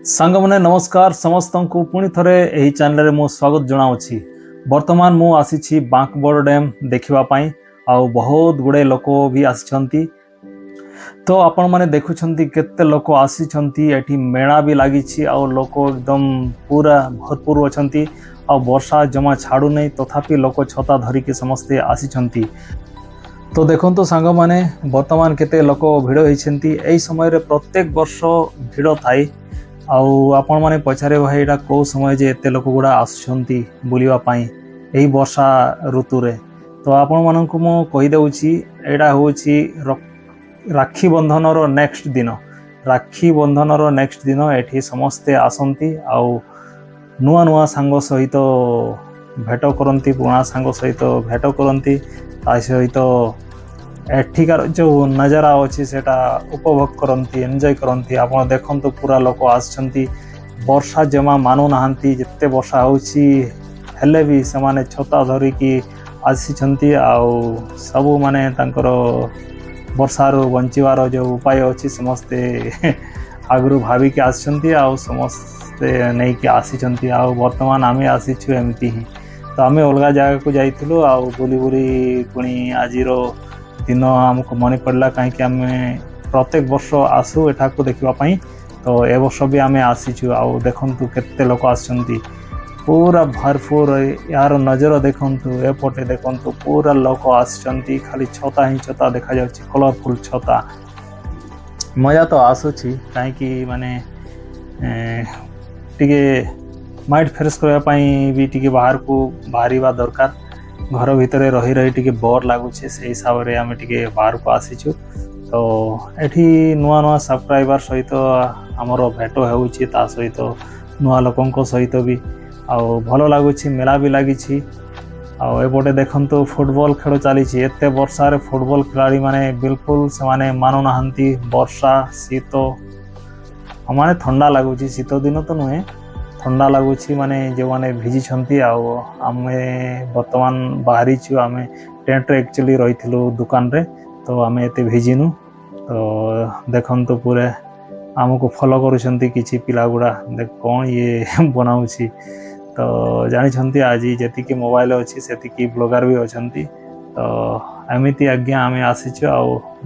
सांग मैंने नमस्कार समस्त को पुणी थे यही चैनल में स्वागत जनावि। बर्तमान मु आसी बांकबड़ डैम देखापी बहुत गुड़े लोक भी आसी। तो आपण मैंने देखुं केते लोक आसी मेला भी लगी लोक एकदम पूरा भरपूर अच्छा वर्षा जमा छाड़ू नहीं तथापि लोक छता धरिकी समस्ते आसी। तो देखो तो सांग मैंने बर्तमान केते लोक भिड़ होती यही समय प्रत्येक वर्ष भिड़ थाई आपण मैंने पचारे भाई यहाँ कौ समय जे एते लोक गुड़ा आसुंती बुलापाई यही वर्षा ऋतु रे। तो आपण मानक मु कहीदे यहाँ हूँ राखी बंधन रो नेक्स्ट दिन एठी समस्ते आसंती आउ नुआ नुआ सांग सहित भेट करती पुराना सांग सहित भेट करती सहित एठिकार जो नजारा अच्छी से उपभोग करती एंजॉय करती। आप देखो पूरा लोक आसछंती वर्षा जमा मानु नाहंती जिते वर्षा होची हेले भी से माने छता धरिकी आसी आउ सबू माने तांकर वर्षारू बंचवार जो उपाय अच्छी समस्ते आगु भाविकी आसछंती आउ समस्ते नहीं कि आसी आउ वर्तमान आमे आसीछु एमती ही। तो आमे अलगा जगह को जाइथिलु आउ बुली बुली पुणी आजिरो दिन आमको मन पड़ला कहीं आम प्रत्येक वर्ष आसू एठा को देखापी। तो ए वर्ष भी आम आसीचु आउ देखंतु केते लोक आसछंती पूरा भरपूर यार नजर देखंतु एपटे देखंतु पूरा लोक आसछंती खाली छता ही छता देखा जाउछि कलरफुल छता। मजा तो आसुछि कहीं माने टिके माइंड फ्रेश करने भी टिके बाहर को बाहरिबा दरकार। घर भितर रही रही टिके बोर लगुचे से हिसाब से आम टिके बाहर को आसीचु। तो एठी नुआ नुआ सब्सक्राइबर सहित आमर भेट होउछि ता सहित नुआ लोकंक सहित भी आउ भल लगुछि मेला भी लगी। आउ एपटे देखंतु फुटबॉल खेल चली एते वर्षा रे फुटबॉल खिलाड़ी माने बिल्कुल से माने मानु नाहंती वर्षा शीत माने ठंडा लगुछि शीत दिन तो नुहे ठंडा लगुच माने जो माने भिजी आमे बर्तमान बाहरी छु आमे टेंट रे एक्चुअली रही दुकान रे। तो आमे एते भिजिनु तो देखंतु पूरे आमको फॉलो करुछंती किछि पिला गुड़ा देख कौन ये बनाउछि। तो जानी आज जी मोबाइल अच्छी से ब्लॉगर भी अच्छी। तो एमती आज्ञा आमे आसीछु आ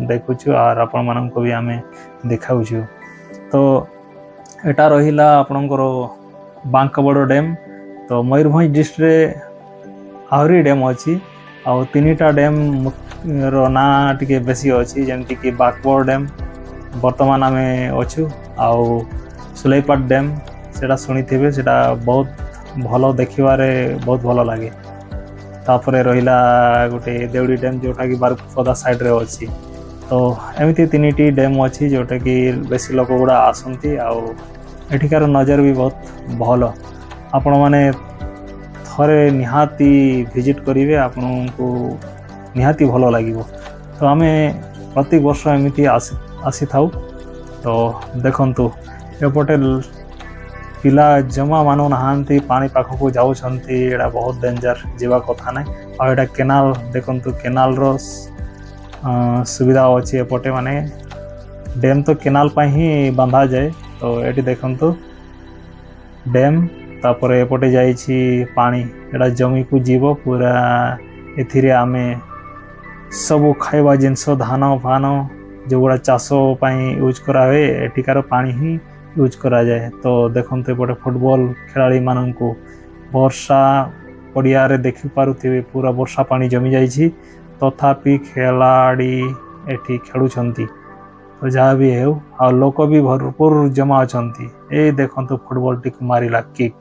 देखुछु और आपण माननको भी आमे देखाउछु। तो एटा रहिला आपणकर बांकबड़ डैम। तो मयूरभंज डिस्ट्रिक्ट आहरी डैम अच्छी आउ तीनिटा डैम रो ना टिके बेसी अच्छी जमती कि बांकबड़ डैम बर्तमान आम अच्छु आउ सुलेपाट डैम सेटा शुणी सेटा बहुत भल देखिबारे बहुत भल लगे। तापरे रहिला गोटे देवड़ी डैम जोटा कि बारकुपदा साइड रे अच्छी। तो एमती तीनिटी डैम अच्छी जोटा कि बेसी लोक गुड़ा आसंती आउ एठिकार नजर भी बहुत भल। आपण माने थरे निहाती विजिट करेंगे आपन को निहाती भल लगे। तो आम प्रत्येक वर्ष एमती आसी थाउ। तो देखंतु एपटे पिला जमा मानु नाहांती पानी पाख को जाउछंती एडा बहुत डेंजर जीवा कथा ना। आ एडा केनाल देखंतु केनाल रो सुविधा अच्छी एपटे माने डैम तो केनाल पा ही बांधा जाए। तो ये देखंतु डैम तापर एपटे जाइछि पानी एडा जमी को जीव पूरा एथिरे आमे सबू खाइबा जिनस धान फान जो गुड़ा चाष यूज करा हुए एठिकार पानी ही यूज करा जाए। तो देखंतु एपटे फुटबॉल खिलाड़ी माननकु वर्षा पड़िया रे देखि पारुथिबे पूरा वर्षा पानी जमी जाइछि तथापि खिलाड़ी एठी खेलुछंती। तो जहाँ भी है आ लोक भी भरपूर जमा अच्छा। ये देखो फुटबॉल टी मारिला किक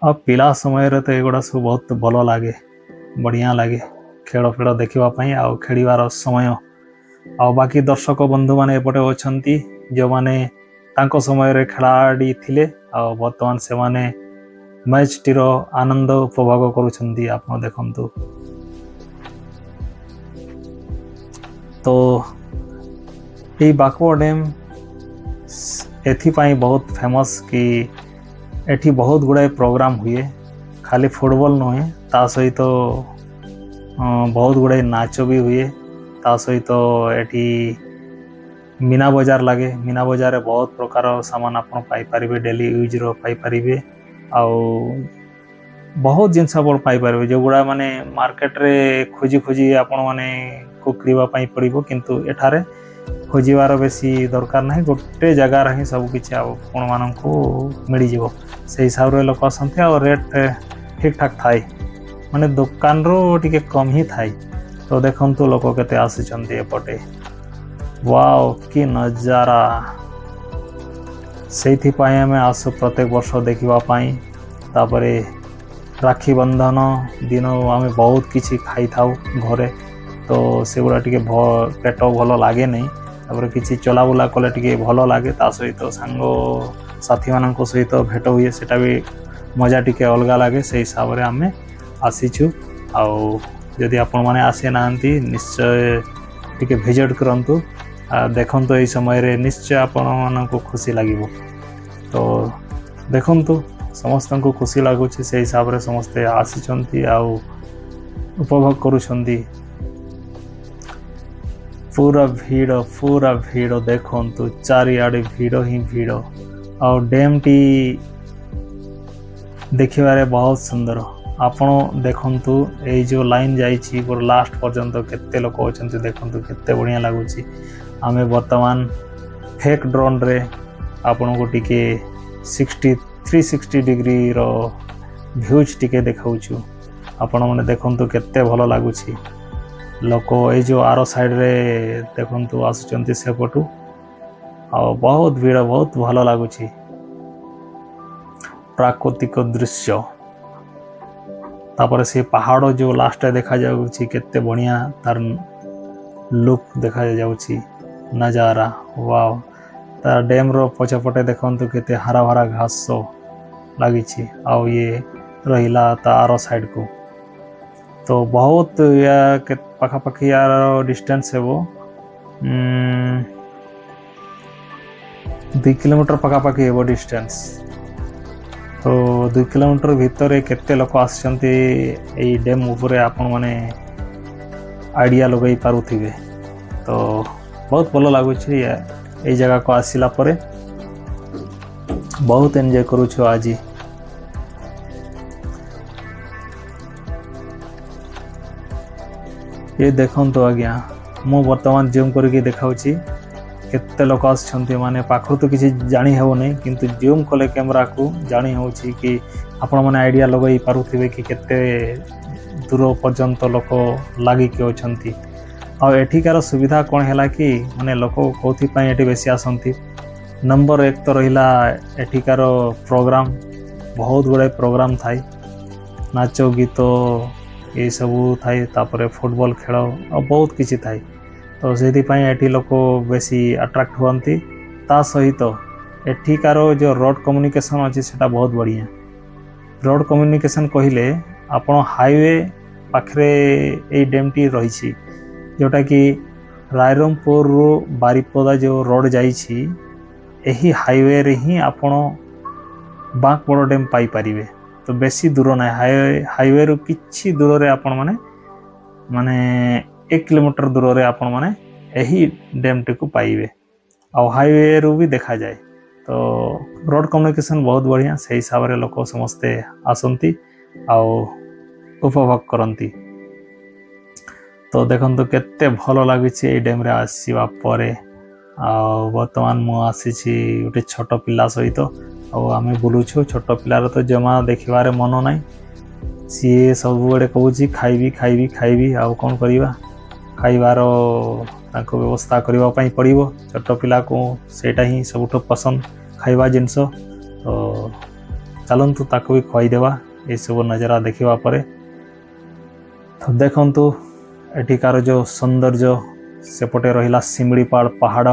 आ पिला समय रे तो एगुड़ा सब बहुत भल लगे बढ़िया लगे खेल फेल देखापी आ खेलार समय। आ बाकी दर्शक बंधु मैंने एपटे अच्छा जो मैंने तांको समय रे खिलाड़ी थिले आ बर्तमान से माने मैच टीर आनंद उपभोग करुछंती आप देखंतु। तो ये बांकबड़ डैम एथिपाई बहुत फेमस कि एठी बहुत गुड़ाए प्रोग्राम हुए खाली फुटबॉल नुहे ता सहित बहुत गुड़ाए नाच भी हुए ता सहित एठी मीना बजार लगे मीना बजार रे बहुत प्रकार सामान आपन पाई परिबे डेली यूज रो पाई परिबे आउ बहुत जिनस आप पाई परिबे जो गुड़ा माने मार्केट रे खोजी खोजी आपण माने को क्रीवा पाई पड़िबो किंतु एठारे खोजिवार बेसी दरकार नहीं गोटे जगार ही सब किसी आपण मानू मिल जाव से हिसाब से लोक आसते और रेट ठीक ठाक थाए माने दुकान रो टिके कम ही थाए तो देखंतु लोक केते आसीचंती एपटे वाओ कि नजारा से आम आसु प्रत्येक वर्ष देखा तापरे राखी बंधन दिन आम बहुत किसी खाई थाउ घरे तो से गुड़ा टिके पेट भल लगे नहीं तापर किसी चलाबुला कले टिके भल लगे ता सहित सांग साथी मानक सहित भेट हुए सेटा भी मजा टिके अलग लगे से हिसाब से आम आसीचु आउ जदि आपण माने आसे नांती निश्चय टिके विजिट करंतु देखंतु एई समय रे निश्चय आपण मानक खुशी लागिवो तो देखंतु समस्त को खुशी लगुच से हिसाब से समस्ते आसी आउ उपभोग करुछंती पूरा भीड़ देखंतु चारिआडे भीड़ ही भीड़ आउ डैम टी देखिबारे बहुत सुंदर आपण देखंतु ए जो लाइन जाइछि पूरा लास्ट पर्यंत केते लोक अछंती देखंतु केते बढ़िया लागुछि आमे वर्तमान फेक ड्रोन रे आपण को टिके 360 डिग्री रो व्यूज टिके देखाउछु आपण माने देखंतु केते भलो लागुछि लोक ए जो आरो साइड रे देखंतु आसुचंती सेपटू आ बहुत भीड़ बहुत भलो लागुछि प्राकृतिक दृश्य तापर से पहाड़ जो लास्ट देखा जाउछि केते बढ़िया तार लुक देखा जाउछि नजारा वाओ तार डैम रो पछपटे देखंतु केते हरा भरा घास लागिछि आउ ये रहिला तार साइड को तो बहुत या के पाखा पाखी यार डिस्टेंस है वो 2 किलोमीटर पाखा पाखी है वो डिस्टेंस तो 2 किलोमीटर भीतर केते लोक आछंती एई डैम ऊपर आपण माने आइडिया लगई पारुथिबे तो बहुत भलो लागुछि ए जगह को आसिला परे बहुत एंजॉय करूछु आज ये देखंतु आज्ञा मु वर्तमान जूम करके देखाउछि केते लोक आछंती माने पाखर तो किसी जानी हेबो नै किंतु जूम कले कैमरा को जानी होछि कि आपण माने आइडिया लगई पारुथिबे कि केते दूर पर्यंत लोक लागी कि अछंती आ एठिकार सुविधा कौन है कि माने लोक कौथि एटी बेसी आसंती नंबर 1 तो रहिला एठिकार प्रोग्राम बहुत गुड़ाए प्रोग्राम थाई नाच गीत ये सबू थाई तापरे फुटबॉल खेल और बहुत किसी थाई तो से लोक बेसी अट्रैक्ट हुअंती ता सहित एठिकार जो रोड कम्युनिकेशन अच्छी से बहुत बढ़िया रोड कम्युनिकेशन कहले आपण हाईवे पाखरे ए डैम टी रही जोटा कि रायरंगपुर बारिपदा जो रोड जाइछि एही हाईवे रे ही आपण बांकबड़ डैम पाई परिबे तो बेसी दूर ना हाईवे रु किछि दूर रे आपण माने 1 किलोमीटर दूर रे आपण माने एही डैम टी को पाइबे आ हाईवे रु भी देखा जाए तो रोड कम्युनिकेशन बहुत बढ़िया से हिसाब रे लोक समस्ते आसंती आ उपभोग करंती तो देखंतु केते भलो लागिछि ए डैम रे आसीबा परे आ वर्तमान मु आसीछि उटे छोट पिला सहित आ आमे बुलुछु छोट पिलार तो जमा देखिबारे मन नाही सी सब बड़े कहूछि खाइबी आ कोन करिबा खाइबार ताको व्यवस्था करबा पई पड़िबो छोट पिला को सेटा ही सबटो पसंद खाइबा जिंस तो चलंतु ताको भी खई देबा ए सब नजारा देखिबा परे तो देखंतु एठिकार जो सौंदर्य सेपटे रहिला सिमड़ीपाड़ पहाड़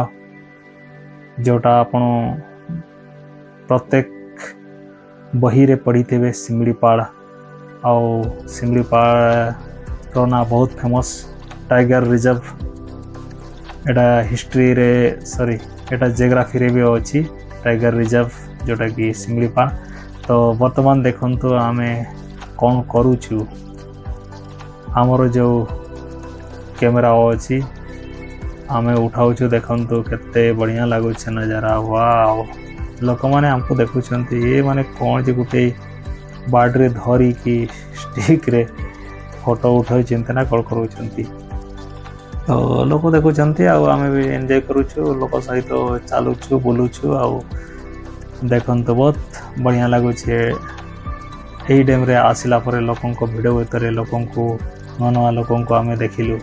जोटा आपण प्रत्येक बही रे पढ़ी थे सिमड़ीपाड़ आउ सिमड़ीपाड़ रो ना बहुत फेमस टाइगर रिजर्व एटा हिस्ट्री रे सॉरी एटा जियोग्राफी रे भी अछि टाइगर रिजर्व जोटा कि सिमड़ीपाड़ तो वर्तमान देखंतु आमे कौन करूछु हमर जो कैमरा अच्छी आमे उठाऊछु देखंतु केते बढ़िया लागुछ नजारा। वाओ लोक माने हमको देखुछंती ये माने कोन जे गुटे बाडरे धरी की स्टिक रे फोटो उठाई चिंता ना कल करूछंती। तो लोक देखुछंती आ आमे भी एंजॉय करूछु लोक सहित चालुछु बुलुछु आ देखंतु बहुत बढ़िया लागुछे। एही डैम रे आसिला परे लोकन को भिडियो भितर लोकन को नवा लोकन को आमे देखिलु।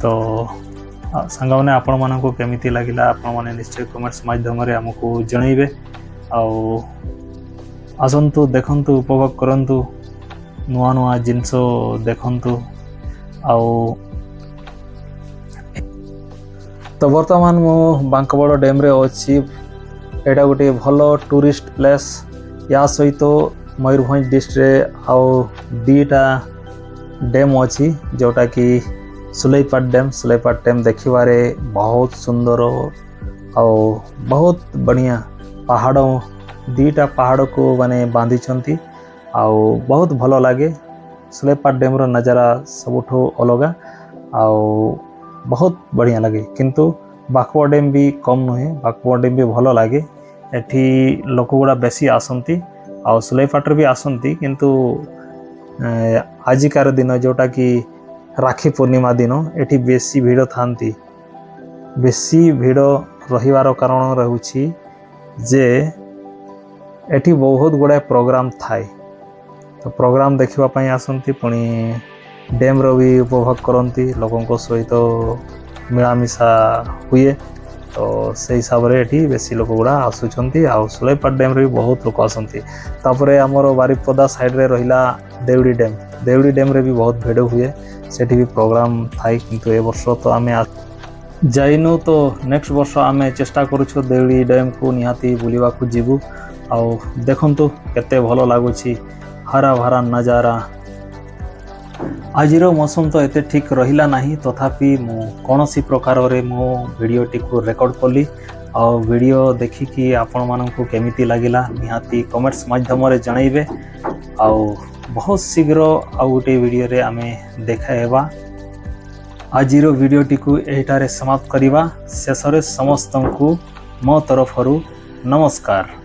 तो सांग मैंने आपण मानक केमिति लगिला आपण माने निश्चय कमेंट्स माध्यम रे हमको जणैबे। आसंतु देखंतु उपभोग करंतु नुआ नुआ जिनसो देखंतु। तो वर्तमान मो बांकबड़ डैम रे अछि। एटा गोटे भलो टूरिस्ट प्लेस। या सहित मयूरभंज डिस्ट्रिक्ट रे आउ दीटा डैम अछि जोटा कि सुलेपाट डैम देखिबारे बहुत सुंदर और बहुत बढ़िया पहाड़ दीटा पहाड़ को माने बांधी छंती आउ बहुत भलो लागे। सुलेपाट डैम रो नजारा सबुठो अलगा आउ बहुत बढ़िया लगे। किंतु बांकबड़ डैम भी कम नुहे बांकबड़ डैम भी भलो लागे। एठी लोक गुड़ा बेसी आसंती आउ सुलेपाट भी आसंती किंतु आजिकार दिन जोटा कि राखी पूर्णिमा दिन एठी बेसी भीड़ थांती। बेसी भीड़ रहिवार कारण रहउछि जे एठी बहुत गुड़ाए प्रोग्राम थाए। तो प्रोग्राम देखिबा पई आसंती पुणी डैम रो भी उपभोग करंती लोगों को सहित मिलामिशा हुए। तो से हिसाब रे एठी बेसी लोक गुड़ा आसुचंती आ सुलेपाट डैम रे भी बहुत लोक आसंती। तापरे हमर बारिपदा साइड रे रहिला देवड़ी डैम रे भी बहुत भीड़ हुए। सेठी भी प्रोग्राम थाई किंतु ए वर्ष तो आमे जाइनु। तो नेक्स्ट वर्ष आमे चेष्टा करूछु देवड़ी डैम को निहाती बुलिबा को जीवु आ देखंतु केते भलो लागुछि हरा भरा नजारा। आजिरो मौसम तो एते ठीक रहिला नाही तथापि मु कोनोसी प्रकार रे मो वीडियो टी को रेकॉर्ड कली आ वीडियो देखि कि आपण माननकु केमिति लागिला निहाती कमेंट्स माध्यम रे जणाइबे। आ बहुत शीघ्र आउ गोटे वीडियो रे आमे देखा हेबा। आजिरो वीडियो टी को एटारे समाप्त करिबा। शेषरे समस्तंकु मो तरफरु नमस्कार।